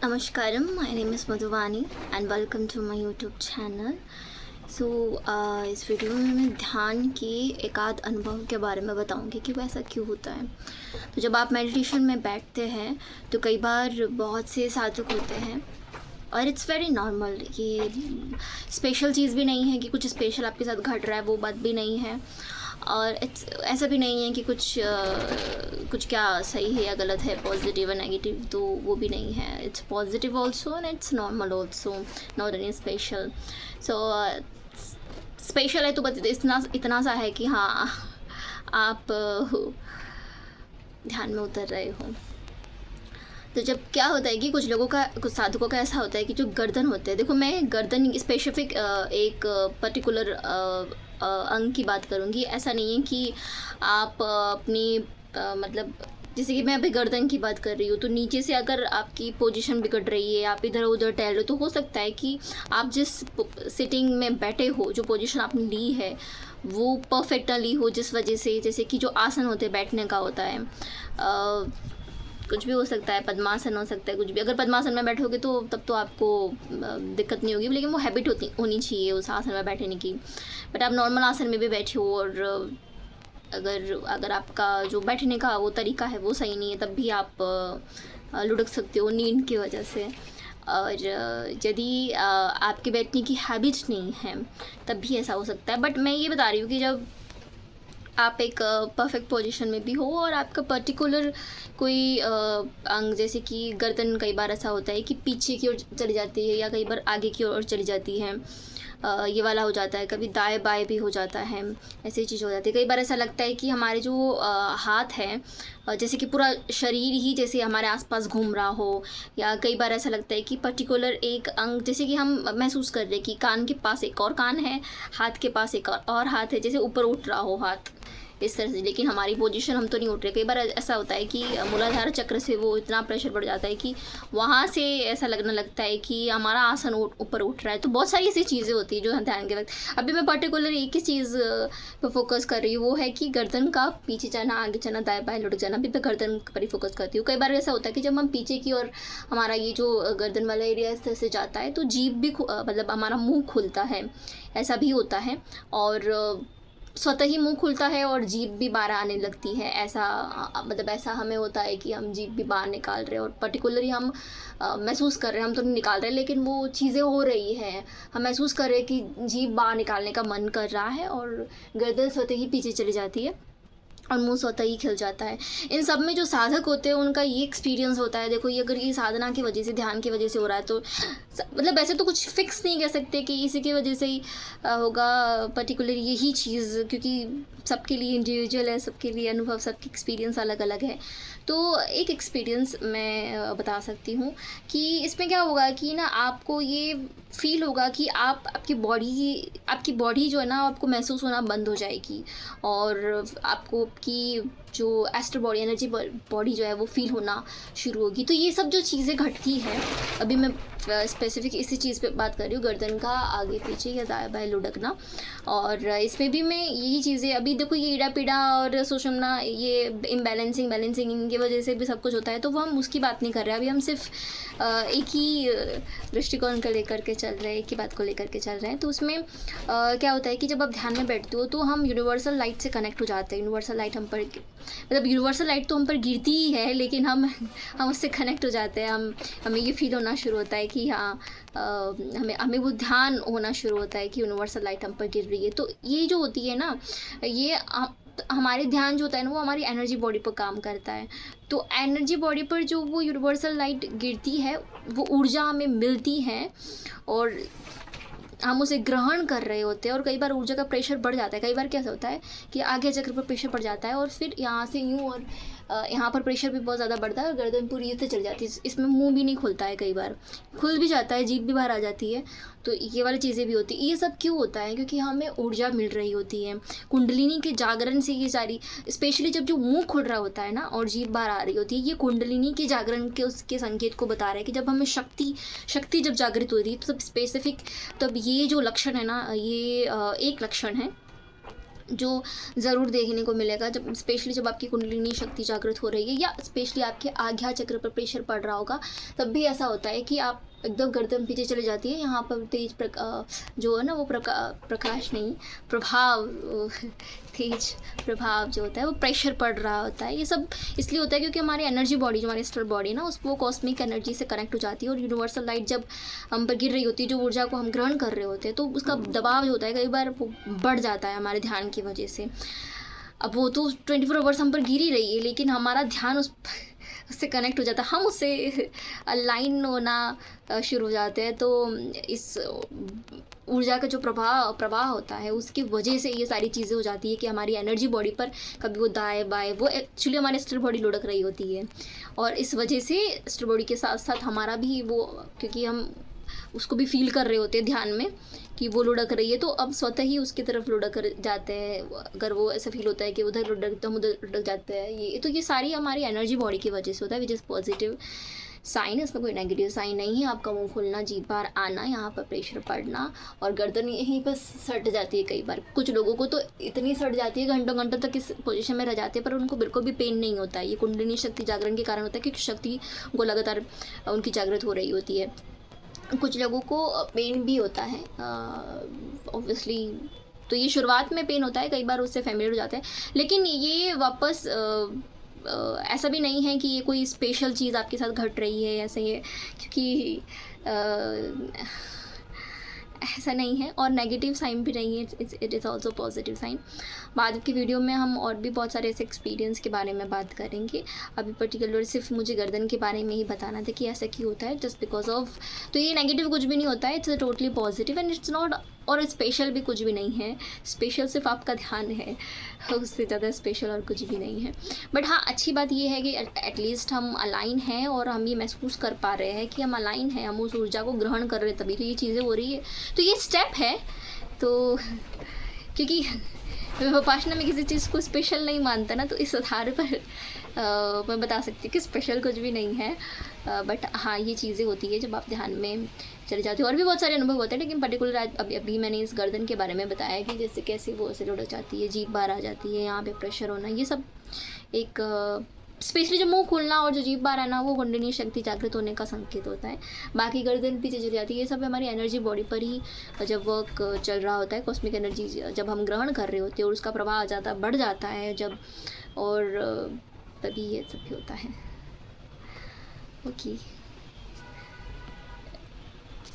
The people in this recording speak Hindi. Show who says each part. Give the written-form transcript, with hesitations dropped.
Speaker 1: Namaskaram, my name is Madhuvani and welcome to my YouTube channel. सो इस वीडियो में मैं ध्यान के एक आध अनुभव के बारे में बताऊंगी कि वो ऐसा क्यों होता है। तो जब आप मेडिटेशन में बैठते हैं तो कई बार बहुत से साधक होते हैं और इट्स वेरी नॉर्मल। ये स्पेशल चीज़ भी नहीं है कि कुछ स्पेशल आपके साथ घट रहा है, वो बात भी नहीं है। और इट्स ऐसा भी नहीं है कि कुछ क्या सही है या गलत है, पॉजिटिव और नेगेटिव, तो वो भी नहीं है। It's positive also and it's normal also, not any special. So special है तो बस इतना सा है कि हाँ, आप ध्यान में उतर रहे हो। तो जब क्या होता है कि कुछ साधकों का ऐसा होता है कि जो गर्दन होते हैं, देखो मैं गर्दन स्पेसिफिक एक पर्टिकुलर अंग की बात करूँगी। ऐसा नहीं है कि आप अपनी मतलब जैसे कि मैं अभी गर्दन की बात कर रही हूँ, तो नीचे से अगर आपकी पोजीशन बिगड़ रही है, आप इधर उधर टहल रहे हो, तो हो सकता है कि आप जिस सिटिंग में बैठे हो, जो पोजीशन आपने ली है वो परफेक्ट ना ली हो, जिस वजह से जैसे कि जो आसन होते हैं बैठने का होता है, कुछ भी हो सकता है, पद्मासन हो सकता है, कुछ भी। अगर पद्मासन में बैठोगे तो तब तो आपको दिक्कत नहीं होगी, लेकिन वो हैबिट होनी चाहिए उस आसन में बैठने की। बट आप नॉर्मल आसन में भी बैठे हो और अगर आपका जो बैठने का वो तरीका है वो सही नहीं है, तब भी आप लुढ़क सकते हो नींद की वजह से। और यदि आपके बैठने की हैबिट नहीं है तब भी ऐसा हो सकता है। बट मैं ये बता रही हूँ कि जब आप एक परफेक्ट पोजीशन में भी हो और आपका पर्टिकुलर कोई अंग, जैसे कि गर्दन, कई बार ऐसा होता है कि पीछे की ओर चली जाती है या कई बार आगे की ओर चली जाती है, ये वाला हो जाता है, कभी दाएं बाएं भी हो जाता है, ऐसी चीज़ हो जाती है। कई बार ऐसा लगता है कि हमारे जो हाथ है, जैसे कि पूरा शरीर ही जैसे हमारे आसपास घूम रहा हो, या कई बार ऐसा लगता है कि पर्टिकुलर एक अंग, जैसे कि हम महसूस कर रहे हैं कि कान के पास एक और कान है, हाथ के पास एक और हाथ है, जैसे ऊपर उठ रहा हो हाथ इस तरह से, लेकिन हमारी पोजीशन हम तो नहीं उठ रहे। कई बार ऐसा होता है कि मूलाधार चक्र से वो इतना प्रेशर बढ़ जाता है कि वहाँ से ऐसा लगने लगता है कि हमारा आसन ऊपर उठ रहा है। तो बहुत सारी ऐसी चीज़ें होती है जो ध्यान के वक्त। अभी मैं पर्टिकुलर एक ही चीज़ पर फोकस कर रही हूँ, वो है कि गर्दन का पीछे जाना, आगे जाना, दाएं बाएं लुढ़क जाना। अभी मैं गर्दन पर ही फोकस करती हूँ। कई बार ऐसा होता है कि जब हम पीछे की ओर हमारा ये जो गर्दन वाला एरिया इस तरह से जाता है तो जीभ भी मतलब हमारा मुँह खुलता है, ऐसा भी होता है। और स्वतः ही मुंह खुलता है और जीभ भी बाहर आने लगती है। ऐसा मतलब ऐसा हमें होता है कि हम जीभ भी बाहर निकाल रहे हैं और पर्टिकुलरली हम महसूस कर रहे हैं, हम तो नहीं निकाल रहे, लेकिन वो चीज़ें हो रही हैं। हम महसूस कर रहे हैं कि जीभ बाहर निकालने का मन कर रहा है और गर्दन स्वतः ही पीछे चली जाती है और मुंह स्वतः ही खिल जाता है। इन सब में जो साधक होते हैं उनका ये एक्सपीरियंस होता है। देखो, ये अगर ये साधना की वजह से, ध्यान की वजह से हो रहा है तो मतलब ऐसे तो कुछ फिक्स नहीं कह सकते कि इसी की वजह से ही होगा पर्टिकुलर यही चीज़, क्योंकि सबके लिए इंडिविजुअल है, सबके लिए अनुभव, सबकी एक्सपीरियंस अलग अलग है। तो एक एक्सपीरियंस मैं बता सकती हूँ कि इसमें क्या होगा कि ना, आपको ये फील होगा कि आपकी बॉडी जो है ना, आपको महसूस होना बंद हो जाएगी और आपको आपकी जो एस्ट्रल बॉडी, एनर्जी बॉडी जो है वो फील होना शुरू होगी। तो ये सब जो चीज़ें घटती हैं, अभी मैं स्पेसिफिक इसी चीज़ पे बात कर रही हूँ, गर्दन का आगे पीछे या दाएं बाएं लुढ़कना। और इसमें भी मैं यही चीज़ें, अभी देखो ये ईड़ा पीड़ा और सुषुम्ना, ये बैलेंसिंग इनकी वजह से भी सब कुछ होता है, तो वो हम उसकी बात नहीं कर रहे। अभी हम सिर्फ एक ही दृष्टिकोण को लेकर के चल रहे हैं, एक ही बात को लेकर के चल रहे हैं। तो उसमें क्या होता है कि जब आप ध्यान में बैठते हो तो हम यूनिवर्सल लाइट से कनेक्ट हो जाते हैं। यूनिवर्सल लाइट हम पर, मतलब यूनिवर्सल लाइट तो हम पर गिरती ही है, लेकिन हम उससे कनेक्ट हो जाते हैं। हमें ये फील होना शुरू होता है कि हाँ, हमें वो ध्यान होना शुरू होता है कि यूनिवर्सल लाइट हम पर गिर रही है। तो ये जो होती है ना, ये हमारे ध्यान जो होता है ना, वो हमारी एनर्जी बॉडी पर काम करता है। तो एनर्जी बॉडी पर जो वो यूनिवर्सल लाइट गिरती है, वो ऊर्जा हमें मिलती है और हम उसे ग्रहण कर रहे होते हैं। और कई बार ऊर्जा का प्रेशर बढ़ जाता है। कई बार क्या होता है कि आगे चक्र पर प्रेशर बढ़ जाता है और फिर यहाँ से यूँ, और यहाँ पर प्रेशर भी बहुत ज़्यादा बढ़ता है और गर्दन पूरी यूँ से चल जाती है। इसमें मुंह भी नहीं खुलता है, कई बार खुल भी जाता है, जीभ भी बाहर आ जाती है। तो ये वाली चीज़ें भी होती है। ये सब क्यों होता है? क्योंकि हमें ऊर्जा मिल रही होती है कुंडलिनी के जागरण से। ये सारी, स्पेशली जब जो मुंह खुल रहा होता है ना और जीभ बाहर आ रही होती है, ये कुंडलिनी के जागरण के उसके संकेत को बता रहा है कि जब हमें शक्ति जब जागृत हो रही है, तो सब स्पेसिफिक, तब ये जो लक्षण है ना, ये एक लक्षण है जो ज़रूर देखने को मिलेगा, जब स्पेशली जब आपकी कुंडलिनी शक्ति जागृत हो रही है या स्पेशली आपके आज्ञा चक्र पर प्रेशर पड़ रहा होगा, तब भी ऐसा होता है कि आप एकदम गर्दन पीछे चली जाती है। यहाँ पर तेज जो है ना वो प्रकाश नहीं, प्रभाव, तेज प्रभाव जो होता है वो प्रेशर पड़ रहा होता है। ये सब इसलिए होता है क्योंकि हमारी एनर्जी बॉडी, जो हमारी स्टर बॉडी है ना, वो कॉस्मिक एनर्जी से कनेक्ट हो जाती है और यूनिवर्सल लाइट जब हम पर गिर रही होती है, जो ऊर्जा को हम ग्रहण कर रहे होते हैं, तो उसका दबाव जो होता है कई बार वो बढ़ जाता है हमारे ध्यान की वजह से। अब वो तो 24 आवर्स हम पर गिर ही रही है, लेकिन हमारा ध्यान उससे कनेक्ट हो जाता है, हम उससे अलाइन होना शुरू हो जाते हैं। तो इस ऊर्जा का जो प्रवाह होता है उसकी वजह से ये सारी चीज़ें हो जाती है कि हमारी एनर्जी बॉडी पर कभी वो दाएं बाएं, वो एक्चुअली हमारी स्टर बॉडी लुढ़क रही होती है और इस वजह से स्टर बॉडी के साथ साथ हमारा भी वो, क्योंकि हम उसको भी फील कर रहे होते हैं ध्यान में कि वो लुढ़क रही है, तो अब स्वतः ही उसकी तरफ लुढ़क जाते हैं। अगर वो ऐसा फील होता है कि उधर लुढ़क तो हम उधर लुढ़क जाते हैं। ये सारी हमारी एनर्जी बॉडी की वजह से होता है, विच इज़ पॉजिटिव साइन है, इसमें कोई नेगेटिव साइन नहीं है। आपका मुंह खुलना, जीभ बाहर आना, यहाँ पर प्रेशर पड़ना और गर्दन यहीं पर सट जाती है। कई बार कुछ लोगों को तो इतनी सट जाती है घंटों घंटों तक इस पोजीशन में रह जाते हैं, पर उनको बिल्कुल भी पेन नहीं होता है। ये कुंडलिनी शक्ति जागरण के कारण होता है, क्योंकि शक्ति को लगातार उनकी जागृत हो रही होती है। कुछ लोगों को पेन भी होता है ऑब्वियसली, तो ये शुरुआत में पेन होता है, कई बार उससे फैमिलियर हो जाते हैं, लेकिन ये वापस ऐसा भी नहीं है कि ये कोई स्पेशल चीज़ आपके साथ घट रही है ऐसे ही, क्योंकि ऐसा नहीं है। और नेगेटिव साइन भी नहीं है, it is also positive sign. बाद की वीडियो में हम और भी बहुत सारे ऐसे एक्सपीरियंस के बारे में बात करेंगे। अभी पर्टिकुलर सिर्फ मुझे गर्दन के बारे में ही बताना था कि ऐसा क्यों होता है, जस्ट बिकॉज ऑफ। तो ये नेगेटिव कुछ भी नहीं होता है, it's totally positive and it's not, और स्पेशल भी कुछ भी नहीं है। स्पेशल सिर्फ आपका ध्यान है, उससे ज़्यादा स्पेशल और कुछ भी नहीं है। बट हाँ, अच्छी बात ये है कि एटलीस्ट हम अलाइन हैं और हम ये महसूस कर पा रहे हैं कि हम अलाइन हैं, हम उस ऊर्जा को ग्रहण कर रहे हैं, तभी तो ये चीज़ें हो रही है। तो ये स्टेप है। तो क्योंकि विपासना में किसी चीज़ को स्पेशल नहीं मानता ना, तो इस आधार पर मैं बता सकती हूँ कि स्पेशल कुछ भी नहीं है। बट हाँ, ये चीज़ें होती है जब आप ध्यान में चले जाते हो। और भी बहुत सारे अनुभव होते हैं, लेकिन पर्टिकुलर अभी मैंने इस गर्दन के बारे में बताया कि जैसे कैसे वो ऐसे लुढ़क जाती है, जीभ बाहर आ जाती है, यहाँ पे प्रेशर होना, ये सब एक स्पेशली जो मुंह खुलना और जो जीभ बाहर आना, वो कुंडलिनी शक्ति जागृत होने का संकेत होता है। बाकी गर्दन पीछे चली जाती है, ये सब हमारी एनर्जी बॉडी पर ही जब वर्क चल रहा होता है, कॉस्मिक एनर्जी जब हम ग्रहण कर रहे होते हैं और उसका प्रभाव आ जाता बढ़ जाता है जब, और तभी ये सब भी होता है। ओके।